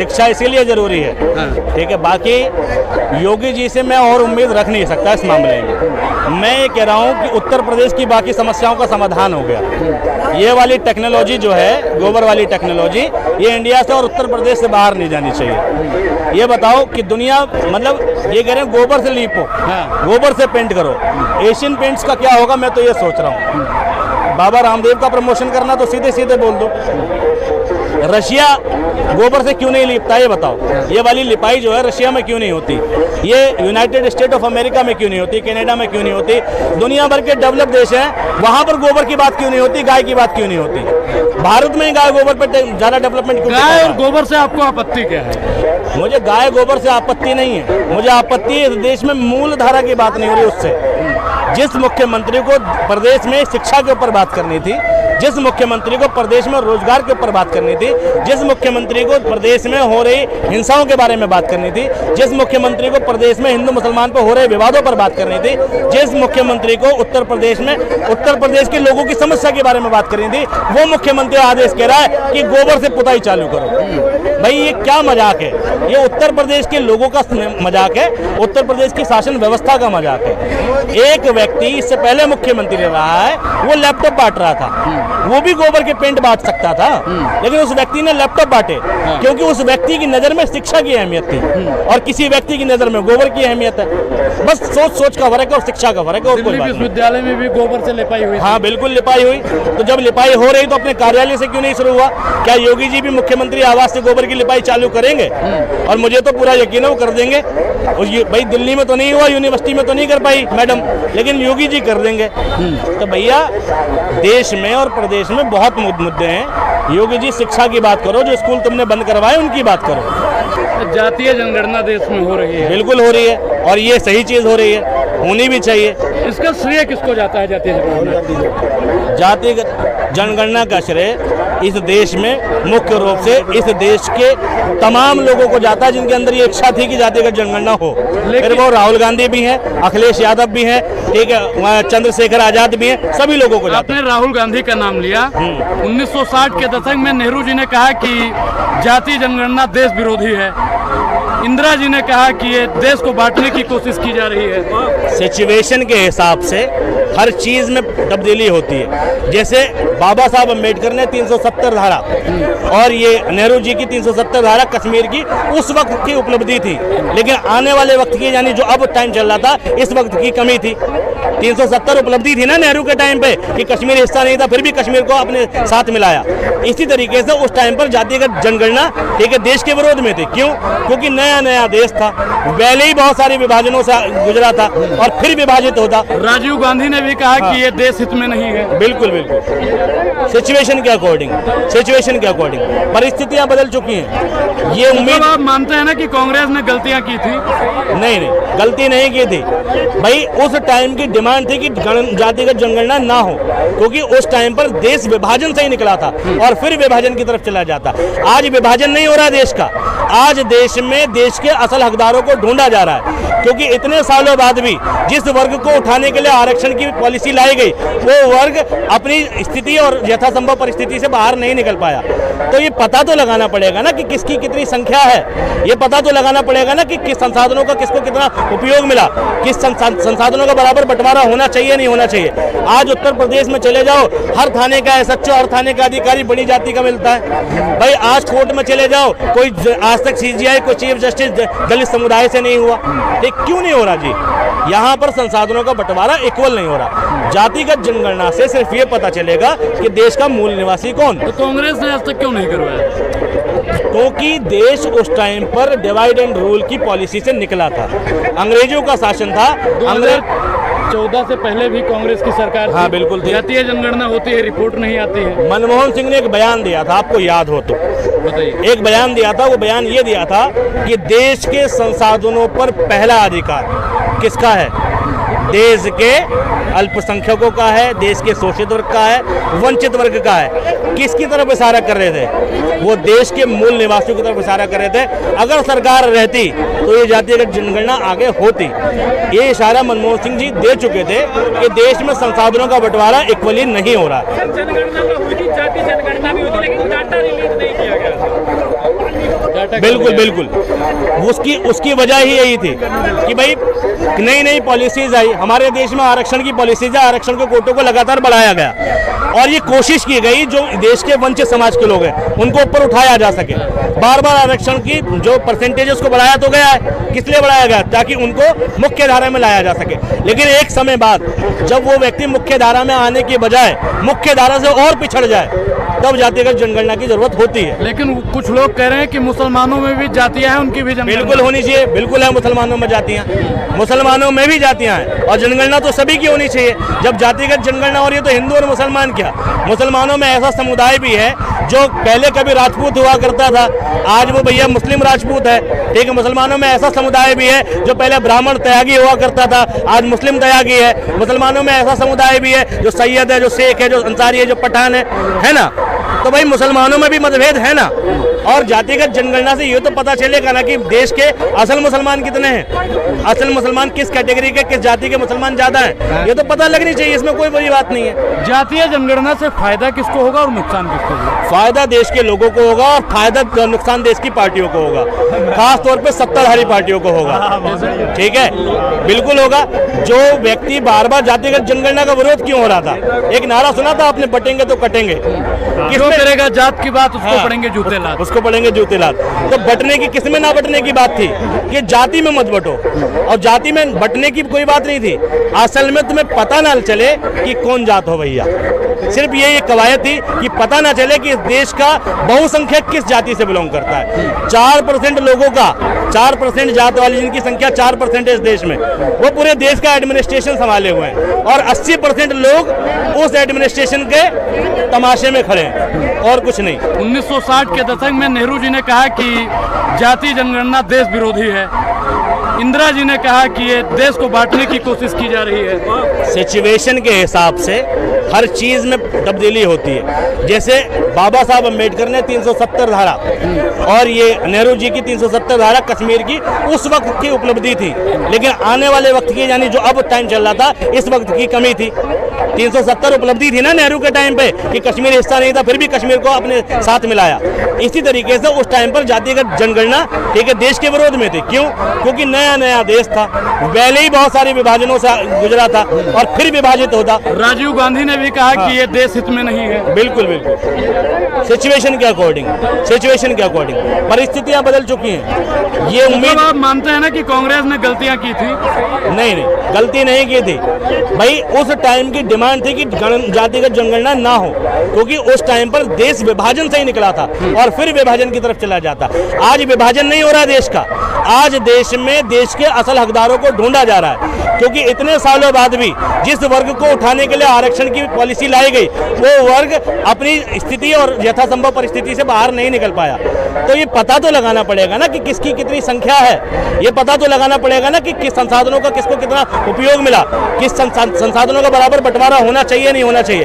शिक्षा इसीलिए जरूरी है, ठीक है। बाकी योगी जी से मैं और उम्मीद रख नहीं सकता इस मामले में। मैं ये कह रहा हूँ कि उत्तर प्रदेश की बाकी समस्याओं का समाधान हो गया। ये वाली टेक्नोलॉजी जो है, गोबर वाली टेक्नोलॉजी, ये इंडिया से और उत्तर प्रदेश से बाहर नहीं जानी चाहिए। ये बताओ कि दुनिया, मतलब ये कह रहे हैं गोबर से लीपो, गोबर से पेंट करो। एशियन पेंट्स का क्या होगा, मैं तो ये सोच रहा हूँ। बाबा रामदेव का प्रमोशन करना तो सीधे सीधे बोल दो। रशिया गोबर से क्यों नहीं लिपता, ये बताओ। ये वाली लिपाई जो है रशिया में क्यों नहीं होती, ये यूनाइटेड स्टेट ऑफ अमेरिका में क्यों नहीं होती, कनाडा में क्यों नहीं होती, दुनिया भर के डेवलप देश हैं, वहां पर गोबर की बात क्यों नहीं होती, गाय की बात क्यों नहीं होती। भारत में ही गाय गोबर पर ज्यादा डेवलपमेंट क्यों? गाय और गोबर से आपको आपत्ति क्या है? मुझे गाय गोबर से आपत्ति नहीं है, मुझे आपत्ति इस देश में मूल धारा की बात नहीं हो रही उससे। जिस मुख्यमंत्री को प्रदेश में शिक्षा के ऊपर बात करनी थी, जिस मुख्यमंत्री को प्रदेश में रोजगार के ऊपर बात करनी थी, जिस मुख्यमंत्री को प्रदेश में हो रही हिंसाओं के बारे में बात करनी थी, जिस मुख्यमंत्री को प्रदेश में हिंदू मुसलमान पर हो रहे विवादों पर बात करनी थी, जिस मुख्यमंत्री को उत्तर प्रदेश के लोगों की समस्या के बारे में बात करनी थी, वो मुख्यमंत्री आदेश कह रहा है कि गोबर से पुताई चालू करो। भाई ये क्या मजाक है? ये उत्तर प्रदेश के लोगों का मजाक है, उत्तर प्रदेश की शासन व्यवस्था का मजाक है। एक व्यक्ति इससे पहले मुख्यमंत्री रहा है, वो लैपटॉप बांट रहा था, वो भी गोबर के पेंट बांट सकता था, लेकिन उस व्यक्ति ने लैपटॉप बांटे क्योंकि उस व्यक्ति की नजर में शिक्षा की अहमियत थी और किसी व्यक्ति की नजर में गोबर की अहमियत है। बस सोच का फर्क है और शिक्षा का फर्क है। और दिल्ली विश्वविद्यालय में भी गोबर से लिपाई हुई? हाँ बिल्कुल लिपाई हुई। तो जब लिपाई हो रही तो अपने कार्यालय से क्यों नहीं शुरू हुआ? क्या योगी जी भी मुख्यमंत्री आवास से गोबर की लिपाई चालू करेंगे? और मुझे तो पूरा यकीन है वो कर देंगे। भाई दिल्ली में तो नहीं हुआ, यूनिवर्सिटी में तो नहीं कर पाई मैडम, लेकिन योगी जी कर देंगे। तो भैया देश में और प्रदेश में बहुत मुद्दे हैं। योगी जी शिक्षा की बात करो, जो स्कूल तुमने बंद करवाए उनकी बात करो। जातीय जनगणना देश में हो रही है? बिल्कुल हो रही है और ये सही चीज हो रही है, होनी भी चाहिए। इसका श्रेय किसको जाता है जातीय जनगणना? जातीय जनगणना का श्रेय इस देश में मुख्य रूप से इस देश के तमाम लोगों को जाता है जिनके अंदर ये इच्छा थी कि जातिगत जनगणना हो। फिर वो राहुल गांधी भी हैं, अखिलेश यादव भी हैं, ठीक है, चंद्रशेखर आजाद भी हैं, सभी लोगों को जाता है। आपने राहुल गांधी का नाम लिया। 1960 के दशक में नेहरू जी ने कहा कि जातीय जनगणना देश विरोधी है। इंदिरा जी ने कहा कि ये देश को बांटने की कोशिश की जा रही है। सिचुएशन के हिसाब से हर चीज में तब्दीली होती है। जैसे बाबा साहब अम्बेडकर ने 370 धारा और ये नेहरू जी की 370 धारा कश्मीर की उस वक्त की उपलब्धि थी, लेकिन आने वाले वक्त की, यानी जो अब टाइम चल रहा था, इस वक्त की कमी थी। 370 उपलब्धि थी ना नेहरू के टाइम पे कि कश्मीर हिस्सा नहीं था, फिर भी कश्मीर को अपने साथ मिलाया। इसी तरीके से उस टाइम पर जातिगत जनगणना ठीक है देश के विरोध में थी। क्यों? क्योंकि नया देश था, पहले ही बहुत सारे विभाजनों से गुजरा था और फिर विभाजित होता। राजीव गांधी ने भी कहा कि ये देश हित में नहीं है। बिल्कुल सिचुएशन के अकॉर्डिंग परिस्थितियां बदल चुकी हैं। ये उम्मीद आप मानते हैं ना कि कांग्रेस ने गलतियां की थी? नहीं, गलती नहीं की थी भाई। उस टाइम की डिमांड थी कि जातिगत जनगणना ना हो, क्योंकि उस टाइम पर देश विभाजन से ही निकला था और फिर विभाजन की तरफ चला जाता। आज विभाजन नहीं हो रहा देश का, आज देश में देश के असल हकदारों को ढूंढा जा रहा है, क्योंकि इतने सालों बाद भी जिस वर्ग को उठाने के लिए आरक्षण की पॉलिसी लाई गई, वो वर्ग अपनी स्थिति और यथासंभव परिस्थिति से बाहर नहीं निकल पाया। तो ये पता तो लगाना पड़ेगा ना कि किसकी कितनी संख्या है, ये पता तो लगाना पड़ेगा ना कि किस संसाधनों का किसको कितना उपयोग मिला, किस संसाधनों का बराबर बंटवारा होना चाहिए नहीं होना चाहिए। आज उत्तर प्रदेश में चले जाओ, हर थाने का एसएचओ, हर थाने का अधिकारी बड़ी जाति का मिलता है भाई। आज कोर्ट में चले जाओ, कोई आज तक सीजीआई, कोई चीफ जस्टिस दलित समुदाय से नहीं हुआ। ये क्यों नहीं हो रहा जी? यहाँ पर संसाधनों का बंटवारा इक्वल नहीं हो रहा। जातिगत जनगणना से सिर्फ ये पता चलेगा कि देश का मूल निवासी कौन। तो कांग्रेस ने आज तक क्यों नहीं करवाया? क्योंकि देश उस टाइम पर डिवाइड एंड रूल की पॉलिसी से निकला था, अंग्रेजों का शासन था। 2014 से पहले भी कांग्रेस की सरकार थी। हाँ बिल्कुल थी। जातीय जनगणना होती है, रिपोर्ट नहीं आती है। मनमोहन सिंह ने एक बयान दिया था, आपको याद हो तो बताइए। एक बयान दिया था, वो बयान ये दिया था कि देश के संसाधनों पर पहला अधिकार किसका है? देश के अल्पसंख्यकों का है, देश के शोषित वर्ग का है, वंचित वर्ग का है। किसकी तरफ इशारा कर रहे थे? वो देश के मूल निवासियों की तरफ इशारा कर रहे थे। अगर सरकार रहती तो ये जातिगत जनगणना आगे होती। ये इशारा मनमोहन सिंह जी दे चुके थे कि देश में संसाधनों का बंटवारा इक्वली नहीं हो रहा। बिल्कुल बिल्कुल, उसकी वजह ही यही थी कि भाई नई नई पॉलिसीज आई हमारे देश में, आरक्षण की पॉलिसीज है, आरक्षण के कोटों को लगातार बढ़ाया गया और ये कोशिश की गई जो देश के वंचित समाज के लोग हैं उनको ऊपर उठाया जा सके। बार बार आरक्षण की जो परसेंटेज उसको बढ़ाया तो गया है, किस लिए बढ़ाया गया? ताकि उनको मुख्य धारा में लाया जा सके। लेकिन एक समय बाद जब वो व्यक्ति मुख्य धारा में आने की बजाय मुख्य धारा से और पिछड़ जाए तब जातिगत जनगणना की जरूरत होती है। लेकिन कुछ लोग कह रहे हैं कि मुसलमानों में भी जातियां हैं, उनकी भी जनगणना बिल्कुल होनी चाहिए। बिल्कुल है, मुसलमानों में जातियां, मुसलमानों में भी जातियां हैं और जनगणना तो सभी की होनी चाहिए। जब जातिगत जनगणना हो रही है तो हिंदू और मुसलमान क्या, मुसलमानों में ऐसा समुदाय भी है जो पहले कभी राजपूत हुआ करता था, आज वो भैया मुस्लिम राजपूत है। ठीक है, मुसलमानों में ऐसा समुदाय भी है जो पहले ब्राह्मण त्यागी हुआ करता था, आज मुस्लिम त्यागी है। मुसलमानों में ऐसा समुदाय भी है जो सैयद है, जो शेख है, जो अंसारी है, जो पठान है ना। तो भाई मुसलमानों में भी मतभेद है ना। और जातिगत जनगणना से ये तो पता चलेगा ना कि देश के असल मुसलमान कितने हैं, असल मुसलमान किस कैटेगरी के, किस जाति के मुसलमान ज्यादा हैं, ये तो पता लगनी चाहिए। इसमें कोई बड़ी बात नहीं है। जातीय जनगणना से फायदा किसको होगा और नुकसान किसको होगा? फायदा देश के लोगों को होगा और फायदा नुकसान देश की पार्टियों को होगा, खास तौर पे सत्ताधारी पार्टियों को होगा। ठीक है, बिल्कुल होगा। जो व्यक्ति बार बार जातिगत जनगणना का विरोध क्यों हो रहा था? एक नारा सुना था आपने, बटेंगे तो कटेंगे। किसमें करेगा जात की बात उसको पड़ेंगे जूते लात, उसको पड़ेंगे जूते लात। तो बटने की, किसमें ना बटने की बात थी कि जाति में मत बटो, और जाति में बटने की कोई बात नहीं थी। असल में तुम्हें पता ना चले कि कौन जात हो भैया, सिर्फ ये एक कवायद थी कि पता ना चले कि इस देश का बहुसंख्यक किस जाति से बिलोंग करता है। 4% लोगों का, 4% जात वाली जिनकी संख्या 4% है इस देश में, वो पूरे देश का एडमिनिस्ट्रेशन संभाले हुए हैं और 80% लोग उस एडमिनिस्ट्रेशन के तमाशे में खड़े हैं और कुछ नहीं। 1960 के दशक में नेहरू जी ने कहा कि जाति जनगणना देश विरोधी है। इंदिरा जी ने कहा कि ये देश को बांटने की कोशिश की जा रही है। सिचुएशन के हिसाब से हर चीज में तब्दीली होती है। जैसे बाबा साहब अम्बेडकर ने 370 धारा और ये नेहरू जी की 370 धारा कश्मीर की उस वक्त की उपलब्धि थी, लेकिन आने वाले वक्त की, यानी जो अब टाइम चल रहा था, इस वक्त की कमी थी। 370 उपलब्धि थी ना नेहरू के टाइम पे कि कश्मीर हिस्सा नहीं था, फिर भी कश्मीर को अपने साथ मिलाया। इसी तरीके से उस टाइम पर जातिगत जनगणना, ठीक है, देश के विरोध में थी। क्यों? क्योंकि नया नया देश था, पहले ही बहुत सारे विभाजनों से गुजरा था और फिर विभाजित होता। राजीव गांधी ने भी कहा कि ये देश हित में नहीं है। बिल्कुल बिल्कुल, सिचुएशन के अकॉर्डिंग, सिचुएशन के अकॉर्डिंग परिस्थितियां बदल चुकी हैं। ये उम्मीद, आप मानते हैं ना कि कांग्रेस ने गलतियां की थी? नहीं, गलती नहीं की थी भाई। उस टाइम की डिमांड थी कि जातिगत जनगणना ना हो, क्योंकि उस टाइम पर देश विभाजन से ही निकला था और फिर विभाजन की तरफ चला जाता। आज विभाजन नहीं हो रहा देश का, आज देश में देश के असल हकदारों को ढूंढा जा रहा है। क्योंकि इतने सालों बाद भी जिस वर्ग को उठाने के लिए आरक्षण की पॉलिसी लाई गई, वो वर्ग अपनी स्थिति और यथासंभव परिस्थिति से बाहर नहीं निकल पाया। तो ये पता तो लगाना पड़ेगा ना कि किसकी कितनी संख्या है, ये पता तो लगाना पड़ेगा ना कि किस संसाधनों का किसको कितना उपयोग मिला, किस संसाधनों का बराबर बंटवारा होना चाहिए नहीं होना चाहिए।